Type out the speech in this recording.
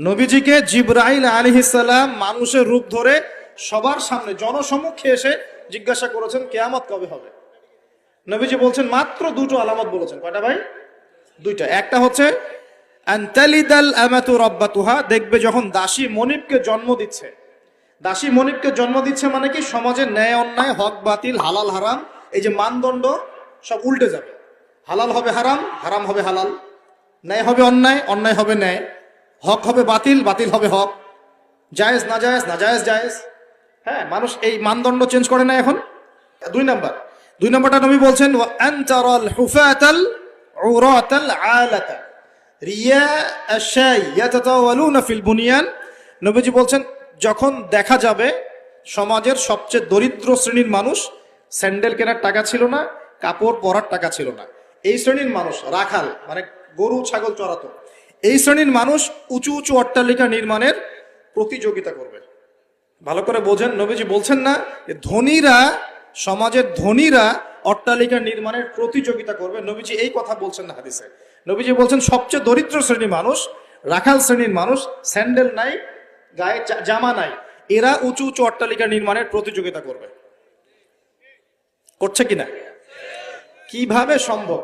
নবীজিকে জিবরাইল আলাইহিস সালাম মানুষের রূপ ধরে সবার সামনে জনসমক্ষে এসে জিজ্ঞাসা করেছেন কিয়ামত কবে হবে। নবীজি বলছেন মাত্র দুটো আলামত বলেছেন। কয়টা ভাই? দুইটা। একটা হচ্ছে আনতালিদাল আমাতু রাব্বাতুহা, দেখবে যখন দাসী মনিবকে জন্ম দিচ্ছে। দাসী মনিবকে জন্ম দিচ্ছে মানে কি, সমাজে ন্যায় অন্যায়, হক বাতিল, হালাল হারাম, এই যে মানদণ্ড সব উল্টে যাবে। হালাল হবে হারাম, হারাম হবে হালাল, ন্যায় হবে অন্যায়, অন্যায় হবে ন্যায়, হক হবে বাতিল, বাতিল হবে হক, জায়েজ নাজায়েজ, নাজায়েজ জায়েজ। হ্যাঁ, মানুষ এই মানদণ্ড চেঞ্জ করে না এখন। দুই নম্বরটা নবী বলছেন ওয়া আনতারাল হুফাতাল উরাতাল আলাতা রিয়া আশাই ইয়াতাতাওয়ালুনা ফিল বুনিয়ান। নবীজি বলছেন যখন দেখা যাবে সমাজের সবচেয়ে দরিদ্র শ্রেণীর মানুষ, স্যান্ডেল কেনার টাকা ছিল না, কাপড় পরার টাকা ছিল না, এই শ্রেণীর মানুষ রাখাল মানে গরু ছাগল চড়াতো, এই শ্রেণীর মানুষ উঁচু উঁচু অট্টালিকা নির্মাণের প্রতিযোগিতা করবে। ভালো করে বোঝেন, নবীজি বলছেন না ধনীরা, সমাজের ধনীরা অট্টালিকা নির্মাণের প্রতিযোগিতা করবে। নবীজি এই কথা বলছেন না হাদিসে। নবীজি বলছেন সবচেয়ে দরিদ্র শ্রেণীর মানুষ, রাখাল শ্রেণীর মানুষ, স্যান্ডেল নাই, গায়ে জামা নাই, এরা উঁচু উঁচু অট্টালিকা নির্মাণের প্রতিযোগিতা করবে। করছে কিনা? কিভাবে সম্ভব?